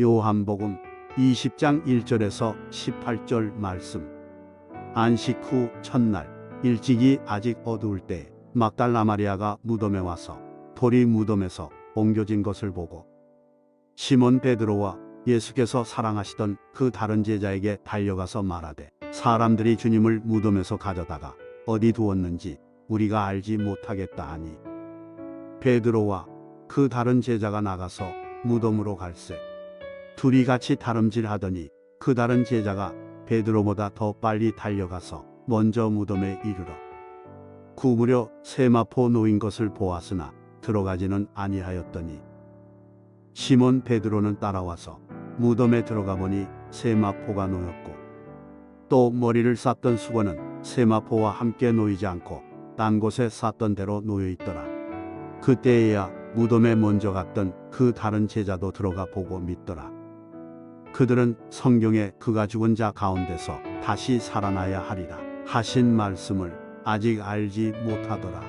요한복음 20장 1절에서 18절 말씀. 안식 후 첫날 일찍이 아직 어두울 때 막달라 마리아가 무덤에 와서 돌이 무덤에서 옮겨진 것을 보고 시몬 베드로와 예수께서 사랑하시던 그 다른 제자에게 달려가서 말하되, 사람들이 주님을 무덤에서 가져다가 어디 두었는지 우리가 알지 못하겠다 하니, 베드로와 그 다른 제자가 나가서 무덤으로 갈새 둘이 같이 다름질하더니 그 다른 제자가 베드로보다 더 빨리 달려가서 먼저 무덤에 이르러 구부려 세마포 놓인 것을 보았으나 들어가지는 아니하였더니, 시몬 베드로는 따라와서 무덤에 들어가 보니 세마포가 놓였고 또 머리를 쌌던 수건은 세마포와 함께 놓이지 않고 딴 곳에 쌌던 대로 놓여 있더라. 그때에야 무덤에 먼저 갔던 그 다른 제자도 들어가 보고 믿더라. 그들은 성경에 그가 죽은 자 가운데서 다시 살아나야 하리라 하신 말씀을 아직 알지 못하더라.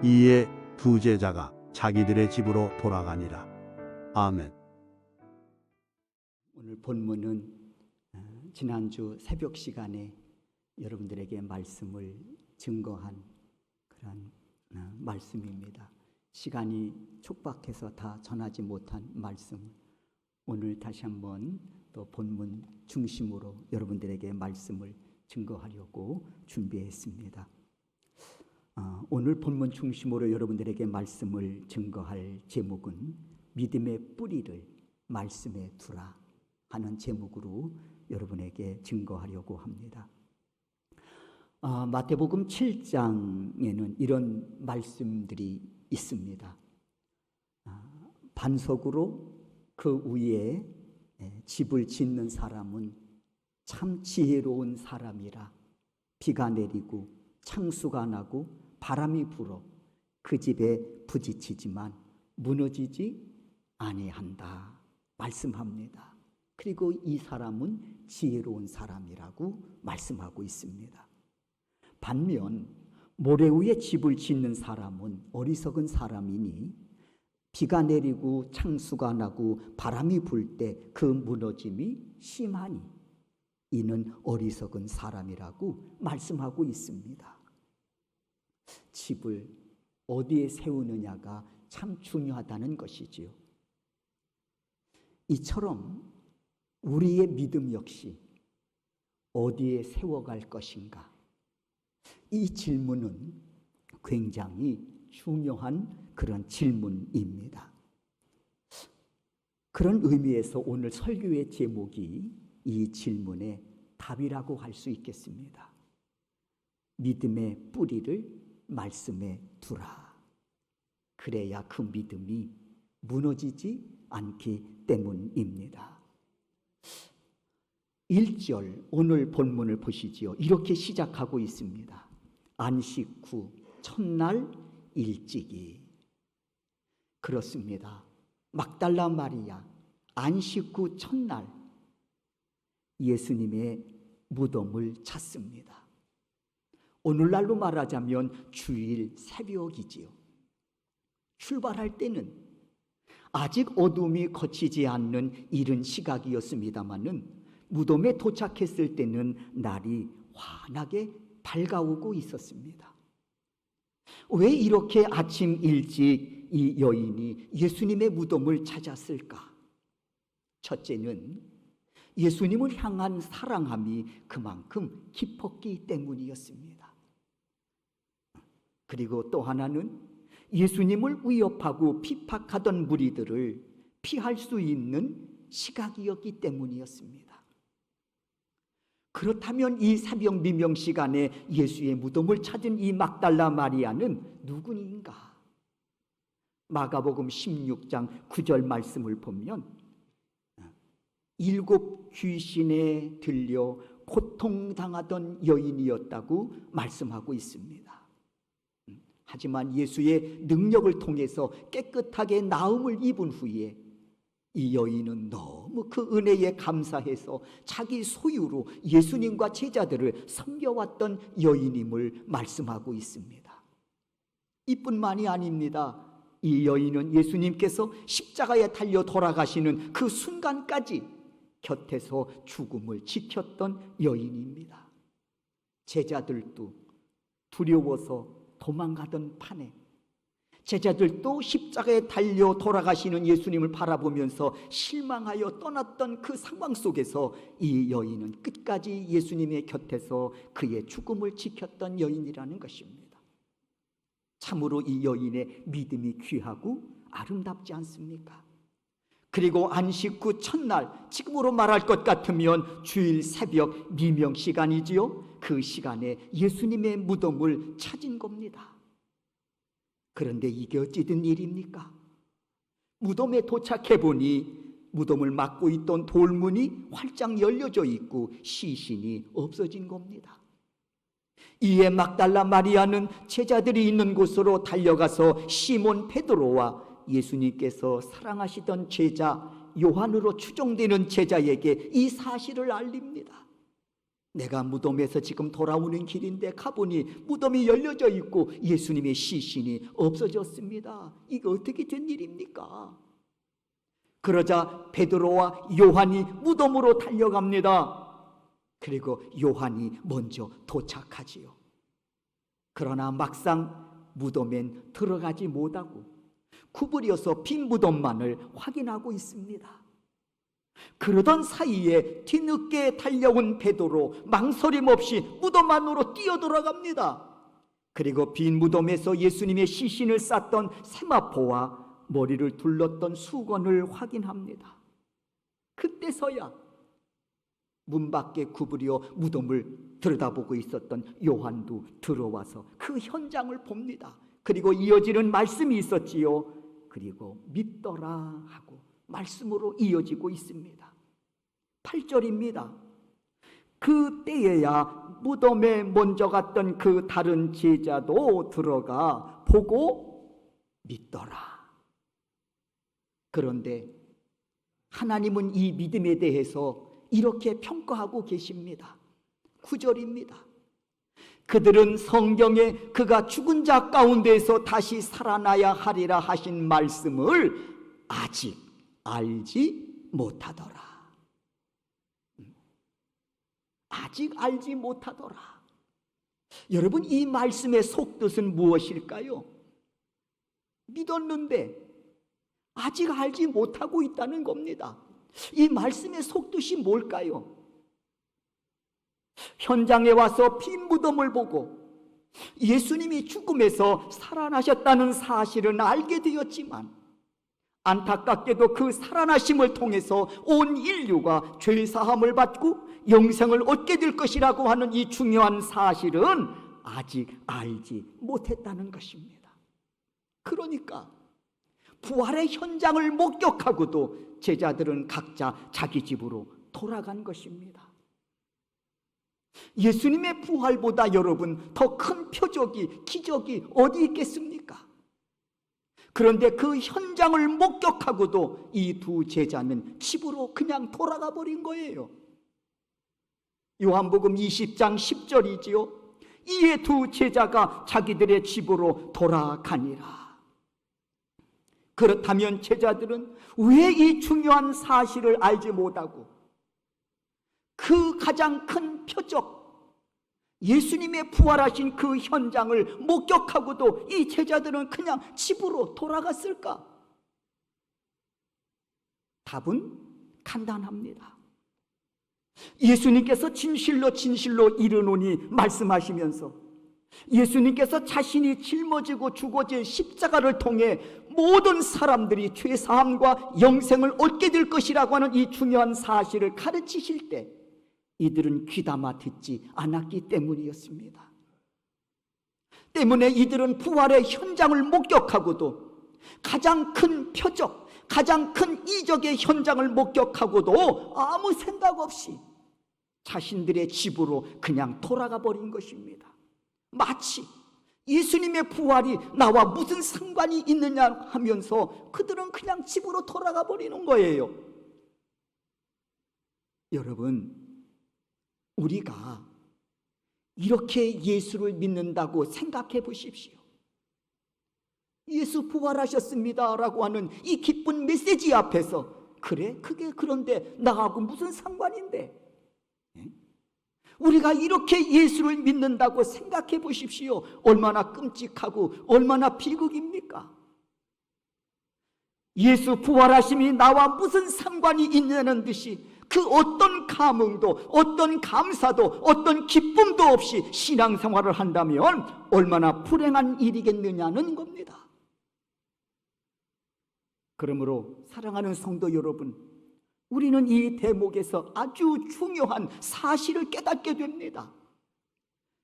이에 두 제자가 자기들의 집으로 돌아가니라. 아멘. 오늘 본문은 지난주 새벽 시간에 여러분들에게 말씀을 증거한 그런 말씀입니다. 시간이 촉박해서 다 전하지 못한 말씀, 오늘 다시 한번 또 본문 중심으로 여러분들에게 말씀을 증거하려고 준비했습니다. 오늘 본문 중심으로 여러분들에게 말씀을 증거할 제목은 믿음의 뿌리를 말씀에 두라 하는 제목으로 여러분에게 증거하려고 합니다. 마태복음 7장에는 이런 말씀들이 있습니다. 반석으로 그 위에 집을 짓는 사람은 참 지혜로운 사람이라. 비가 내리고 창수가 나고 바람이 불어 그 집에 부딪히지만 무너지지 아니한다 말씀합니다. 그리고 이 사람은 지혜로운 사람이라고 말씀하고 있습니다. 반면 모래 위에 집을 짓는 사람은 어리석은 사람이니 비가 내리고 창수가 나고 바람이 불 때 그 무너짐이 심하니 이는 어리석은 사람이라고 말씀하고 있습니다. 집을 어디에 세우느냐가 참 중요하다는 것이지요. 이처럼 우리의 믿음 역시 어디에 세워갈 것인가? 이 질문은 굉장히 중요한 그런 질문입니다. 그런 의미에서 오늘 설교의 제목이 이 질문의 답이라고 할 수 있겠습니다. 믿음의 뿌리를 말씀에 두라. 그래야 그 믿음이 무너지지 않기 때문입니다. 1절 오늘 본문을 보시지요. 이렇게 시작하고 있습니다. 안식 후 첫날 일찍이. 그렇습니다. 막달라 마리아 안식 후 첫날 예수님의 무덤을 찾습니다. 오늘날로 말하자면 주일 새벽이지요. 출발할 때는 아직 어둠이 거치지 않는 이른 시각이었습니다마는 무덤에 도착했을 때는 날이 환하게 밝아오고 있었습니다. 왜 이렇게 아침 일찍 이 여인이 예수님의 무덤을 찾았을까? 첫째는 예수님을 향한 사랑함이 그만큼 깊었기 때문이었습니다. 그리고 또 하나는 예수님을 위협하고 핍박하던 무리들을 피할 수 있는 시각이었기 때문이었습니다. 그렇다면 이 새벽 미명 시간에 예수의 무덤을 찾은 이 막달라 마리아는 누구인가? 마가복음 16장 9절 말씀을 보면 7 귀신에 들려 고통당하던 여인이었다고 말씀하고 있습니다. 하지만 예수의 능력을 통해서 깨끗하게 나음을 입은 후에 이 여인은 너무 그 은혜에 감사해서 자기 소유로 예수님과 제자들을 섬겨왔던 여인임을 말씀하고 있습니다. 이뿐만이 아닙니다. 이 여인은 예수님께서 십자가에 달려 돌아가시는 그 순간까지 곁에서 죽음을 지켰던 여인입니다. 제자들도 두려워서 도망가던 판에 제자들도 십자가에 달려 돌아가시는 예수님을 바라보면서 실망하여 떠났던 그 상황 속에서 이 여인은 끝까지 예수님의 곁에서 그의 죽음을 지켰던 여인이라는 것입니다. 참으로 이 여인의 믿음이 귀하고 아름답지 않습니까? 그리고 안식 후 첫날, 지금으로 말할 것 같으면 주일 새벽 미명 시간이지요. 그 시간에 예수님의 무덤을 찾은 겁니다. 그런데 이게 어찌 된 일입니까? 무덤에 도착해 보니 무덤을 막고 있던 돌문이 활짝 열려져 있고 시신이 없어진 겁니다. 이에 막달라 마리아는 제자들이 있는 곳으로 달려가서 시몬 베드로와 예수님께서 사랑하시던 제자 요한으로 추정되는 제자에게 이 사실을 알립니다. 내가 무덤에서 지금 돌아오는 길인데 가보니 무덤이 열려져 있고 예수님의 시신이 없어졌습니다. 이게 어떻게 된 일입니까? 그러자 베드로와 요한이 무덤으로 달려갑니다. 그리고 요한이 먼저 도착하지요. 그러나 막상 무덤엔 들어가지 못하고 구부려서 빈 무덤만을 확인하고 있습니다. 그러던 사이에 뒤늦게 달려온 베드로 망설임 없이 무덤 안으로 뛰어들어갑니다. 그리고 빈 무덤에서 예수님의 시신을 쌌던 세마포와 머리를 둘렀던 수건을 확인합니다. 그때서야 문 밖에 구부려 무덤을 들여다보고 있었던 요한도 들어와서 그 현장을 봅니다. 그리고 이어지는 말씀이 있었지요. 그리고 믿더라 하고 말씀으로 이어지고 있습니다. 8절입니다. 그 때에야 무덤에 먼저 갔던 그 다른 제자도 들어가 보고 믿더라. 그런데 하나님은 이 믿음에 대해서 이렇게 평가하고 계십니다. 9절입니다. 그들은 성경에 그가 죽은 자 가운데에서 다시 살아나야 하리라 하신 말씀을 아직 알지 못하더라. 아직 알지 못하더라. 여러분, 이 말씀의 속뜻은 무엇일까요? 믿었는데 아직 알지 못하고 있다는 겁니다. 이 말씀의 속뜻이 뭘까요? 현장에 와서 빈 무덤을 보고 예수님이 죽음에서 살아나셨다는 사실은 알게 되었지만 안타깝게도 그 살아나심을 통해서 온 인류가 죄사함을 받고 영생을 얻게 될 것이라고 하는 이 중요한 사실은 아직 알지 못했다는 것입니다. 그러니까 부활의 현장을 목격하고도 제자들은 각자 자기 집으로 돌아간 것입니다. 예수님의 부활보다 여러분 더 큰 표적이, 기적이 어디 있겠습니까? 그런데 그 현장을 목격하고도 이 두 제자는 집으로 그냥 돌아가 버린 거예요. 요한복음 20장 10절이지요. 이에 두 제자가 자기들의 집으로 돌아가니라. 그렇다면 제자들은 왜 이 중요한 사실을 알지 못하고 그 가장 큰 표적, 예수님의 부활하신 그 현장을 목격하고도 이 제자들은 그냥 집으로 돌아갔을까? 답은 간단합니다. 예수님께서 진실로 진실로 이르노니 말씀하시면서 예수님께서 자신이 짊어지고 죽어질 십자가를 통해 모든 사람들이 죄사함과 영생을 얻게 될 것이라고 하는 이 중요한 사실을 가르치실 때 이들은 귀담아 듣지 않았기 때문이었습니다. 때문에 이들은 부활의 현장을 목격하고도 가장 큰 표적, 가장 큰 이적의 현장을 목격하고도 아무 생각 없이 자신들의 집으로 그냥 돌아가 버린 것입니다. 마치 예수님의 부활이 나와 무슨 상관이 있느냐 하면서 그들은 그냥 집으로 돌아가 버리는 거예요. 여러분, 우리가 이렇게 예수를 믿는다고 생각해 보십시오. 예수 부활하셨습니다 라고 하는 이 기쁜 메시지 앞에서 그래? 그게 그런데 나하고 무슨 상관인데? 우리가 이렇게 예수를 믿는다고 생각해 보십시오. 얼마나 끔찍하고 얼마나 비극입니까? 예수 부활하심이 나와 무슨 상관이 있냐는 듯이 그 어떤 감흥도 어떤 감사도 어떤 기쁨도 없이 신앙생활을 한다면 얼마나 불행한 일이겠느냐는 겁니다. 그러므로 사랑하는 성도 여러분, 우리는 이 대목에서 아주 중요한 사실을 깨닫게 됩니다.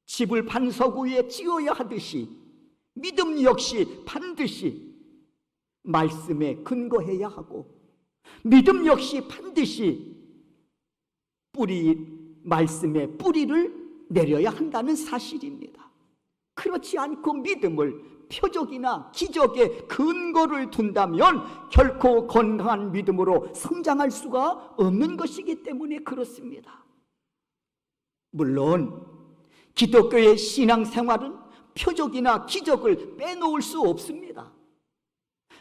집을 반석 위에 지어야 하듯이 믿음 역시 반드시 말씀에 근거해야 하고, 믿음 역시 반드시 말씀의 뿌리를 내려야 한다는 사실입니다. 그렇지 않고 믿음을 표적이나 기적에 근거를 둔다면 결코 건강한 믿음으로 성장할 수가 없는 것이기 때문에 그렇습니다. 물론 기독교의 신앙생활은 표적이나 기적을 빼놓을 수 없습니다.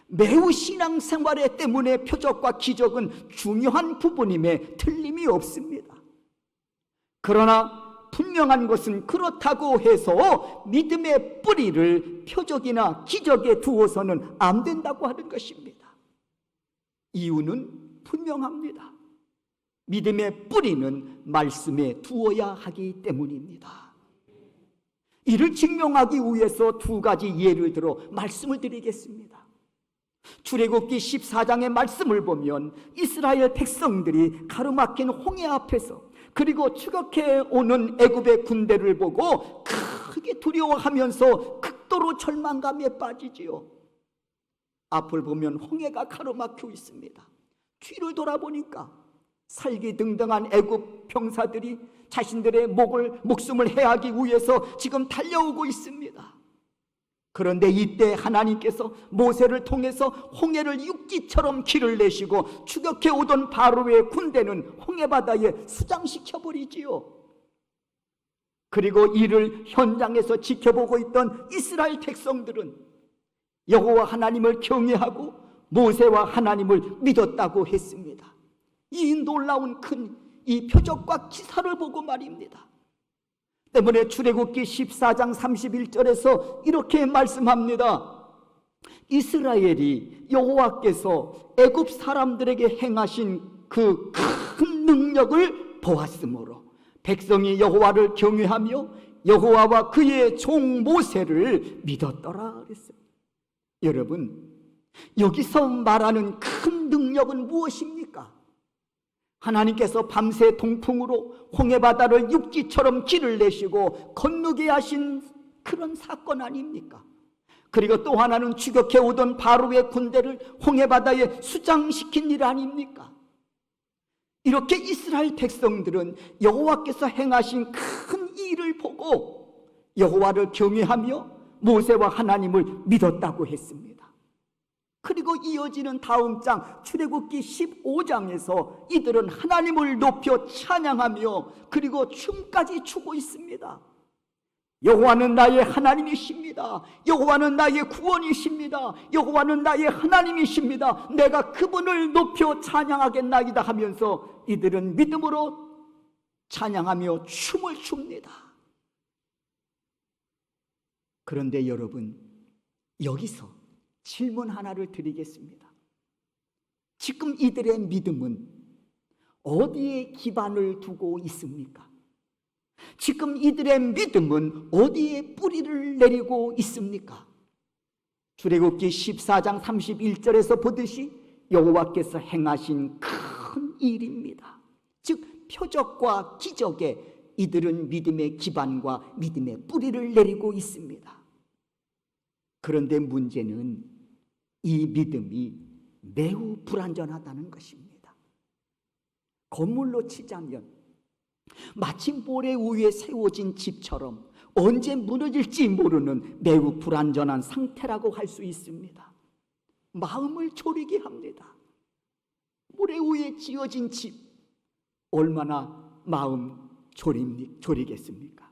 매우 신앙생활에 때문에 표적과 기적은 중요한 부분임에 틀림이 없습니다. 그러나 분명한 것은 그렇다고 해서 믿음의 뿌리를 표적이나 기적에 두어서는 안 된다고 하는 것입니다. 이유는 분명합니다. 믿음의 뿌리는 말씀에 두어야 하기 때문입니다. 이를 증명하기 위해서 두 가지 예를 들어 말씀을 드리겠습니다. 출애굽기 14장의 말씀을 보면 이스라엘 백성들이 가로막힌 홍해 앞에서, 그리고 추격해 오는 애굽의 군대를 보고 크게 두려워하면서 극도로 절망감에 빠지지요. 앞을 보면 홍해가 가로막혀 있습니다. 뒤를 돌아보니까 살기등등한 애굽 병사들이 자신들의 목숨을 해하기 위해서 지금 달려오고 있습니다. 그런데 이때 하나님께서 모세를 통해서 홍해를 육지처럼 길을 내시고 추격해 오던 바로의 군대는 홍해바다에 수장시켜버리지요. 그리고 이를 현장에서 지켜보고 있던 이스라엘 백성들은 여호와 하나님을 경외하고 모세와 하나님을 믿었다고 했습니다. 이 놀라운 큰 이 표적과 기사를 보고 말입니다. 때문에 출애굽기 14장 31절에서 이렇게 말씀합니다. 이스라엘이 여호와께서 애굽 사람들에게 행하신 그 큰 능력을 보았으므로 백성이 여호와를 경외하며 여호와와 그의 종 모세를 믿었더라 그랬어요. 여러분, 여기서 말하는 큰 능력은 무엇입니까? 하나님께서 밤새 동풍으로 홍해바다를 육지처럼 길을 내시고 건너게 하신 그런 사건 아닙니까? 그리고 또 하나는 추격해 오던 바로의 군대를 홍해바다에 수장시킨 일 아닙니까? 이렇게 이스라엘 백성들은 여호와께서 행하신 큰 일을 보고 여호와를 경외하며 모세와 하나님을 믿었다고 했습니다. 그리고 이어지는 다음 장 출애굽기 15장에서 이들은 하나님을 높여 찬양하며 그리고 춤까지 추고 있습니다. 여호와는 나의 하나님이십니다. 여호와는 나의 구원이십니다. 여호와는 나의 하나님이십니다. 내가 그분을 높여 찬양하겠나이다 하면서 이들은 믿음으로 찬양하며 춤을 춥니다. 그런데 여러분, 여기서 질문 하나를 드리겠습니다. 지금 이들의 믿음은 어디에 기반을 두고 있습니까? 지금 이들의 믿음은 어디에 뿌리를 내리고 있습니까? 출애굽기 14장 31절에서 보듯이 여호와께서 행하신 큰 일입니다. 즉 표적과 기적에 이들은 믿음의 기반과 믿음의 뿌리를 내리고 있습니다. 그런데 문제는 이 믿음이 매우 불완전하다는 것입니다. 건물로 치자면 마치 모래 위에 세워진 집처럼 언제 무너질지 모르는 매우 불완전한 상태라고 할 수 있습니다. 마음을 졸이게 합니다. 모래 위에 지어진 집, 얼마나 마음 졸이겠습니까?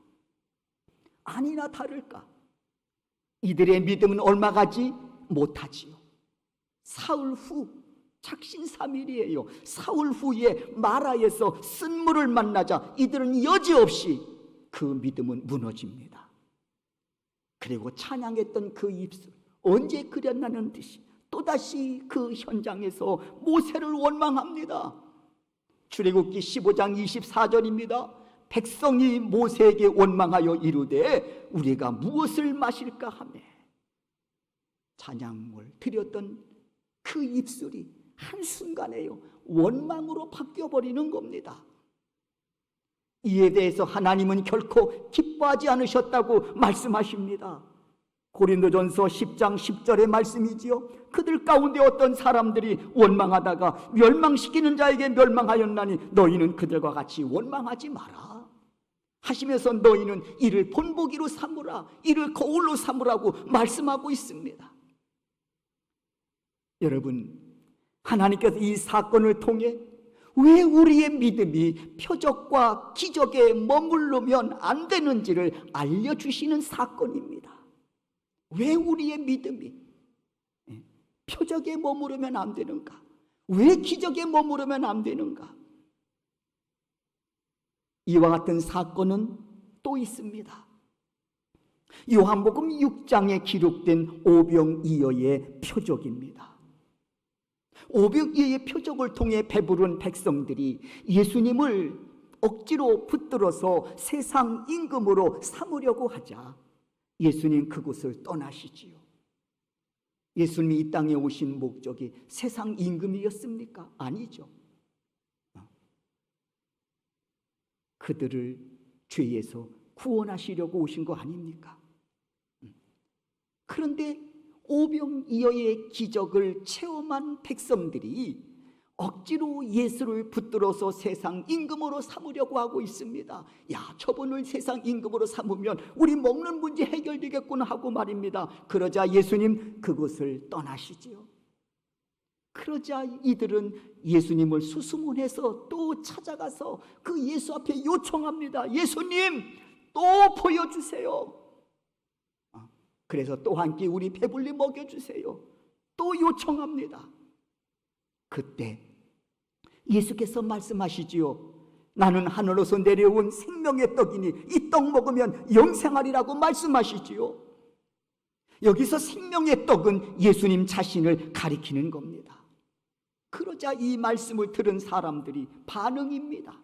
아니나 다를까, 이들의 믿음은 얼마같이 못하지요. 사흘 후 작신삼일이에요. 사흘 후에 마라에서 쓴물을 만나자 이들은 여지없이 그 믿음은 무너집니다. 그리고 찬양했던 그 입술, 언제 그렸나는 듯이 또다시 그 현장에서 모세를 원망합니다. 출애굽기 15장 24절입니다. 백성이 모세에게 원망하여 이르되 우리가 무엇을 마실까 하며 찬양을 드렸던 그 입술이 한순간에요 원망으로 바뀌어버리는 겁니다. 이에 대해서 하나님은 결코 기뻐하지 않으셨다고 말씀하십니다. 고린도전서 10장 10절의 말씀이지요. 그들 가운데 어떤 사람들이 원망하다가 멸망시키는 자에게 멸망하였나니 너희는 그들과 같이 원망하지 마라 하시면서 너희는 이를 본보기로 삼으라, 이를 거울로 삼으라고 말씀하고 있습니다. 여러분, 하나님께서 이 사건을 통해 왜 우리의 믿음이 표적과 기적에 머무르면 안 되는지를 알려주시는 사건입니다. 왜 우리의 믿음이 표적에 머무르면 안 되는가? 왜 기적에 머무르면 안 되는가? 이와 같은 사건은 또 있습니다. 요한복음 6장에 기록된 오병이어의 표적입니다. 오병이어의 표적을 통해 배부른 백성들이 예수님을 억지로 붙들어서 세상 임금으로 삼으려고 하자 예수님 그곳을 떠나시지요. 예수님이 이 땅에 오신 목적이 세상 임금이었습니까? 아니죠. 그들을 죄에서 구원하시려고 오신 거 아닙니까? 그런데 오병이어의 기적을 체험한 백성들이 억지로 예수를 붙들어서 세상 임금으로 삼으려고 하고 있습니다. 야, 저분을 세상 임금으로 삼으면 우리 먹는 문제 해결되겠구나 하고 말입니다. 그러자 예수님 그곳을 떠나시지요. 그러자 이들은 예수님을 수소문해서 또 찾아가서 그 예수 앞에 요청합니다. 예수님, 또 보여주세요. 그래서 또 한 끼 우리 배불리 먹여주세요. 또 요청합니다. 그때 예수께서 말씀하시지요. 나는 하늘로서 내려온 생명의 떡이니 이 떡 먹으면 영생하리라고 말씀하시지요. 여기서 생명의 떡은 예수님 자신을 가리키는 겁니다. 그러자 이 말씀을 들은 사람들이 반응입니다.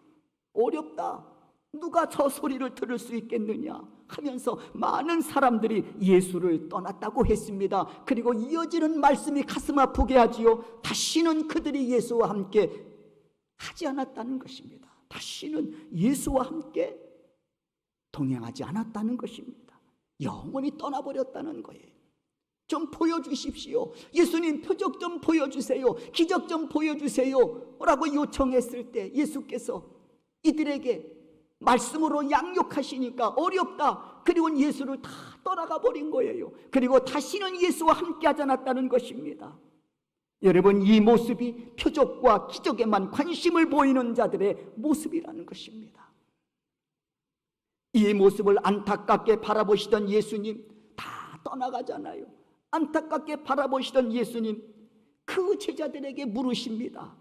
어렵다. 누가 저 소리를 들을 수 있겠느냐 하면서 많은 사람들이 예수를 떠났다고 했습니다. 그리고 이어지는 말씀이 가슴 아프게 하지요. 다시는 그들이 예수와 함께 하지 않았다는 것입니다. 다시는 예수와 함께 동행하지 않았다는 것입니다. 영원히 떠나버렸다는 거예요. 좀 보여주십시오. 예수님 표적 좀 보여주세요. 기적 좀 보여주세요 라고 요청했을 때 예수께서 이들에게 말씀으로 양육하시니까 어렵다. 그리고 예수를 다 떠나가 버린 거예요. 그리고 다시는 예수와 함께 하지 않았다는 것입니다. 여러분, 이 모습이 표적과 기적에만 관심을 보이는 자들의 모습이라는 것입니다. 이 모습을 안타깝게 바라보시던 예수님 다 떠나가잖아요. 안타깝게 바라보시던 예수님 그 제자들에게 물으십니다.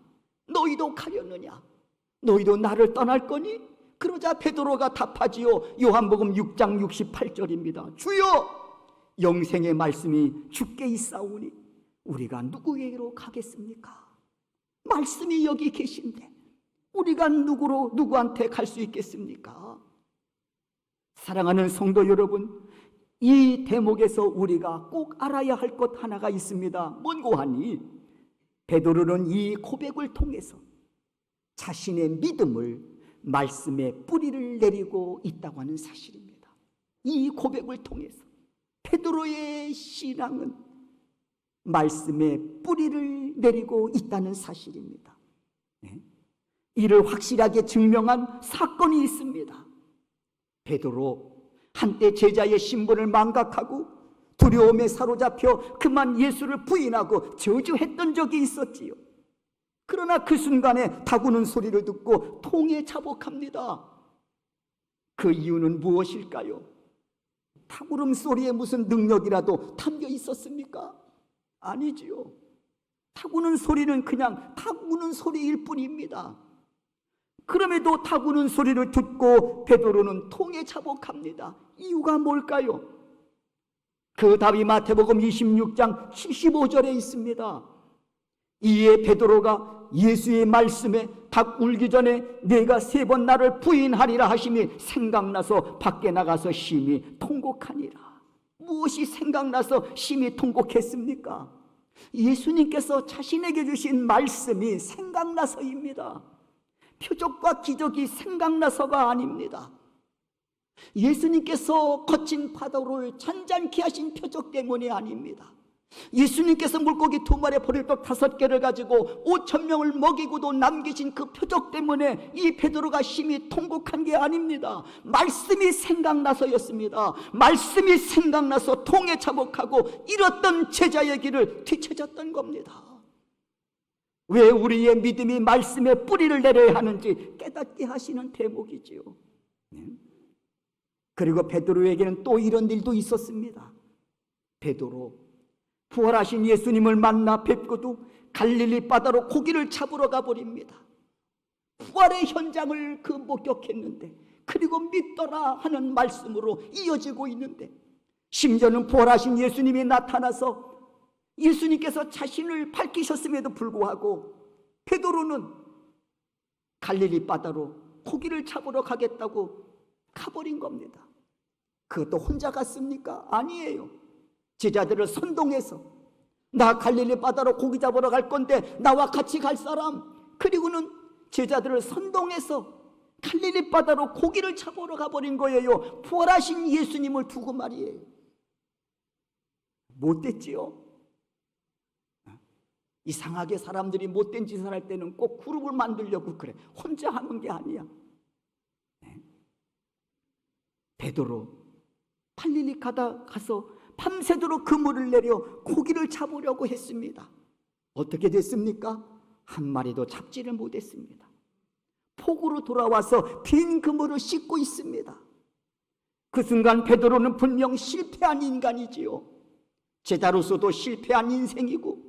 너희도 가려느냐? 너희도 나를 떠날 거니? 그러자 베드로가 답하지요. 요한복음 6장 68절입니다. 주여, 영생의 말씀이 주께 있사오니 우리가 누구에게로 가겠습니까? 말씀이 여기 계신데 우리가 누구한테 갈 수 있겠습니까? 사랑하는 성도 여러분, 이 대목에서 우리가 꼭 알아야 할 것 하나가 있습니다. 뭔고 하니 베드로는 이 고백을 통해서 자신의 믿음을 말씀에 뿌리를 내리고 있다고 하는 사실입니다. 이 고백을 통해서 베드로의 신앙은 말씀에 뿌리를 내리고 있다는 사실입니다. 이를 확실하게 증명한 사건이 있습니다. 베드로 한때 제자의 신분을 망각하고 두려움에 사로잡혀 그만 예수를 부인하고 저주했던 적이 있었지요. 그러나 그 순간에 다구는 소리를 듣고 통에 자복합니다. 그 이유는 무엇일까요? 다구름 소리에 무슨 능력이라도 담겨 있었습니까? 아니지요. 타구는 소리는 그냥 타구는 소리일 뿐입니다. 그럼에도 타구는 소리를 듣고 베드로는 통에 자복합니다. 이유가 뭘까요? 그 답이 마태복음 26장 75절에 있습니다. 이에 베드로가 예수의 말씀에 닭 울기 전에 내가 3번 나를 부인하리라 하심이 생각나서 밖에 나가서 심히 통곡하니라. 무엇이 생각나서 심히 통곡했습니까? 예수님께서 자신에게 주신 말씀이 생각나서입니다. 표적과 기적이 생각나서가 아닙니다. 예수님께서 거친 파도를 잔잔케 하신 표적 때문이 아닙니다. 예수님께서 물고기 2마리 보리떡 5개를 가지고 5,000명을 먹이고도 남기신 그 표적 때문에 이 베드로가 심히 통곡한 게 아닙니다. 말씀이 생각나서였습니다. 말씀이 생각나서 통에 자복하고 잃었던 제자의 길을 되찾았던 겁니다. 왜 우리의 믿음이 말씀에 뿌리를 내려야 하는지 깨닫게 하시는 대목이지요. 그리고 베드로에게는 또 이런 일도 있었습니다. 베드로 부활하신 예수님을 만나 뵙고도 갈릴리 바다로 고기를 잡으러 가버립니다. 부활의 현장을 목격했는데, 그리고 믿더라 하는 말씀으로 이어지고 있는데, 심지어는 부활하신 예수님이 나타나서 예수님께서 자신을 밝히셨음에도 불구하고 베드로는 갈릴리 바다로 고기를 잡으러 가겠다고 가버린 겁니다. 그것도 혼자 갔습니까? 아니에요. 제자들을 선동해서 나 갈릴리 바다로 고기 잡으러 갈 건데 나와 같이 갈 사람, 그리고는 제자들을 선동해서 갈릴리 바다로 고기를 잡으러 가버린 거예요. 부활하신 예수님을 두고 말이에요. 못됐지요? 이상하게 사람들이 못된 짓을 할 때는 꼭 그룹을 만들려고 그래. 혼자 하는 게 아니야. 베드로 갈릴리 가서 밤새도록 그물을 내려 고기를 잡으려고 했습니다. 어떻게 됐습니까? 한 마리도 잡지를 못했습니다. 폭우로 돌아와서 빈 그물을 씻고 있습니다. 그 순간 베드로는 분명 실패한 인간이지요. 제자로서도 실패한 인생이고,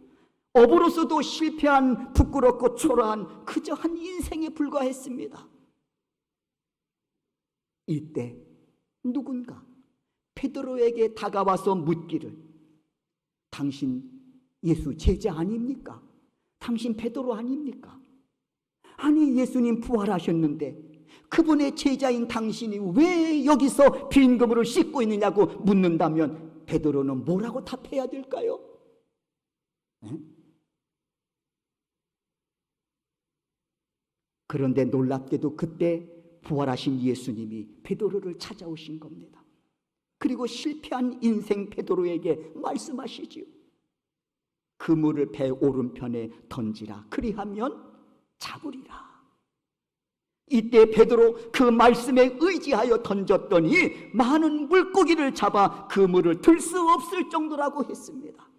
어부로서도 실패한 부끄럽고 초라한 그저 한 인생에 불과했습니다. 이때 누군가 베드로에게 다가와서 묻기를, 당신 예수 제자 아닙니까? 당신 베드로 아닙니까? 아니, 예수님 부활하셨는데 그분의 제자인 당신이 왜 여기서 빈 그물을 씻고 있느냐고 묻는다면 베드로는 뭐라고 답해야 될까요? 그런데 놀랍게도 그때 부활하신 예수님이 베드로를 찾아오신 겁니다. 그리고 실패한 인생 베드로에게 말씀하시지요. 그물을 배 오른편에 던지라, 그리하면 잡으리라. 이때 베드로 그 말씀에 의지하여 던졌더니 많은 물고기를 잡아 그물을 들 수 없을 정도라고 했습니다.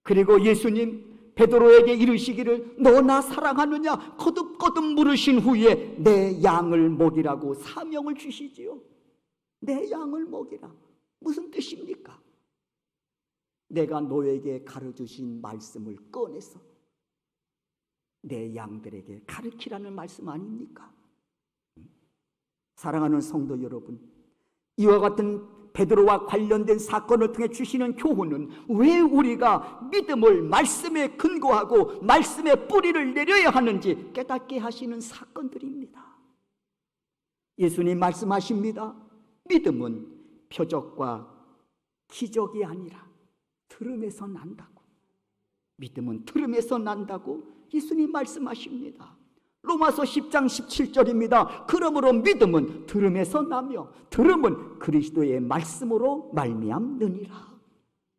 그리고 예수님 베드로에게 이르시기를, 너 나 사랑하느냐 거듭거듭 물으신 후에 내 양을 먹이라고 사명을 주시지요. 내 양을 먹이라. 무슨 뜻입니까? 내가 너에게 가르쳐주신 말씀을 꺼내서 내 양들에게 가르치라는 말씀 아닙니까? 사랑하는 성도 여러분, 이와 같은 베드로와 관련된 사건을 통해 주시는 교훈은 왜 우리가 믿음을 말씀에 근거하고 말씀에 뿌리를 내려야 하는지 깨닫게 하시는 사건들입니다. 예수님 말씀하십니다. 믿음은 표적과 기적이 아니라 들음에서 난다고. 믿음은 들음에서 난다고 예수님 말씀하십니다. 로마서 10장 17절입니다. 그러므로 믿음은 들음에서 나며 들음은 그리스도의 말씀으로 말미암느니라.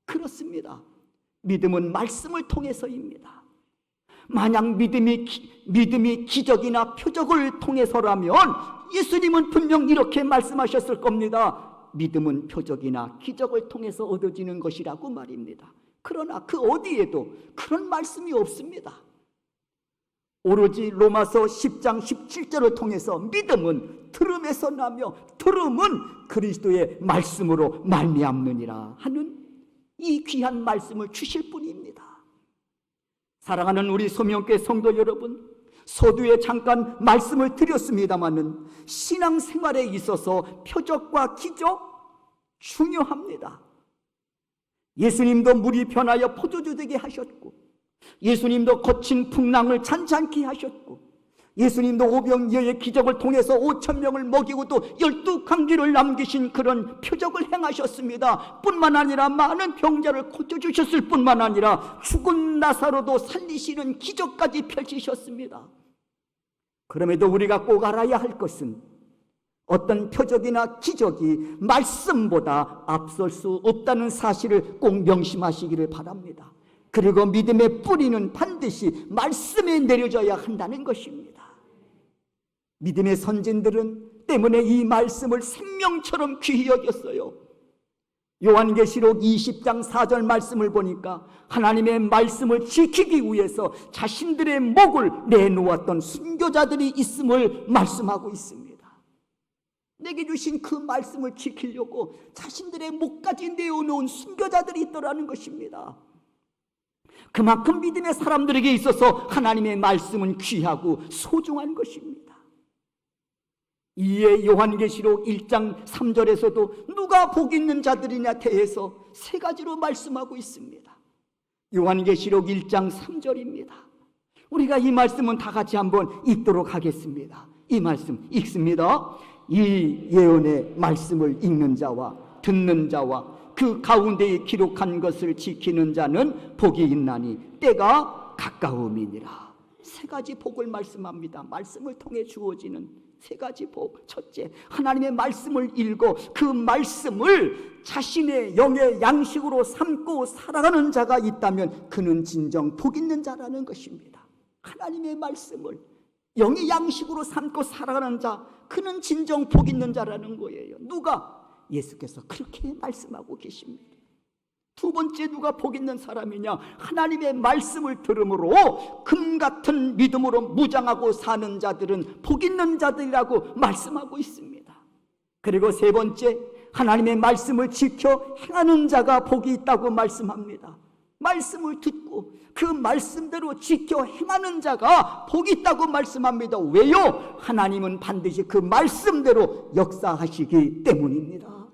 그렇습니다. 믿음은 말씀을 통해서입니다. 만약 믿음이 기적이나 표적을 통해서라면 예수님은 분명 이렇게 말씀하셨을 겁니다. 믿음은 표적이나 기적을 통해서 얻어지는 것이라고 말입니다. 그러나 그 어디에도 그런 말씀이 없습니다. 오로지 로마서 10장 17절을 통해서 믿음은 들음에서 나며 들음은 그리스도의 말씀으로 말미암느니라 하는 이 귀한 말씀을 주실 분입니다. 사랑하는 우리 소명교회 성도 여러분, 서두에 잠깐 말씀을 드렸습니다마는 신앙생활에 있어서 표적과 기적 중요합니다. 예수님도 물이 변하여 포도주 되게 하셨고, 예수님도 거친 풍랑을 잔잔케 하셨고, 예수님도 오병이어의 기적을 통해서 5,000명을 먹이고 또 12강기를 남기신 그런 표적을 행하셨습니다. 뿐만 아니라 많은 병자를 고쳐주셨을 뿐만 아니라 죽은 나사로도 살리시는 기적까지 펼치셨습니다. 그럼에도 우리가 꼭 알아야 할 것은 어떤 표적이나 기적이 말씀보다 앞설 수 없다는 사실을 꼭 명심하시기를 바랍니다. 그리고 믿음의 뿌리는 반드시 말씀에 내려져야 한다는 것입니다. 믿음의 선진들은 때문에 이 말씀을 생명처럼 귀히 여겼어요. 요한계시록 20장 4절 말씀을 보니까 하나님의 말씀을 지키기 위해서 자신들의 목을 내놓았던 순교자들이 있음을 말씀하고 있습니다. 내게 주신 그 말씀을 지키려고 자신들의 목까지 내어놓은 순교자들이 있더라는 것입니다. 그만큼 믿음의 사람들에게 있어서 하나님의 말씀은 귀하고 소중한 것입니다. 이에 요한계시록 1장 3절에서도 누가 복 있는 자들이냐 대해서 세 가지로 말씀하고 있습니다. 요한계시록 1장 3절입니다. 우리가 이 말씀은 다 같이 한번 읽도록 하겠습니다. 이 말씀 읽습니다. 이 예언의 말씀을 읽는 자와 듣는 자와 그 가운데에 기록한 것을 지키는 자는 복이 있나니 때가 가까움이니라. 세 가지 복을 말씀합니다. 말씀을 통해 주어지는 세 가지 복. 첫째, 하나님의 말씀을 읽어 그 말씀을 자신의 영의 양식으로 삼고 살아가는 자가 있다면 그는 진정 복 있는 자라는 것입니다. 하나님의 말씀을 영의 양식으로 삼고 살아가는 자, 그는 진정 복 있는 자라는 거예요. 누가? 예수께서 그렇게 말씀하고 계십니다. 두 번째, 누가 복 있는 사람이냐? 하나님의 말씀을 들음으로 금 같은 믿음으로 무장하고 사는 자들은 복 있는 자들이라고 말씀하고 있습니다. 그리고 세 번째, 하나님의 말씀을 지켜 행하는 자가 복이 있다고 말씀합니다. 말씀을 듣고 그 말씀대로 지켜 행하는 자가 복이 있다고 말씀합니다. 왜요? 하나님은 반드시 그 말씀대로 역사하시기 때문입니다.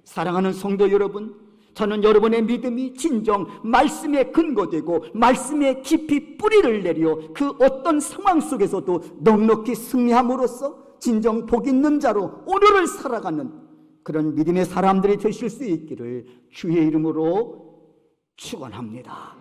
사랑하는 성도 여러분, 저는 여러분의 믿음이 진정 말씀에 근거되고 말씀에 깊이 뿌리를 내려 그 어떤 상황 속에서도 넉넉히 승리함으로써 진정 복 있는 자로 오늘을 살아가는 그런 믿음의 사람들이 되실 수 있기를 주의 이름으로 축원합니다.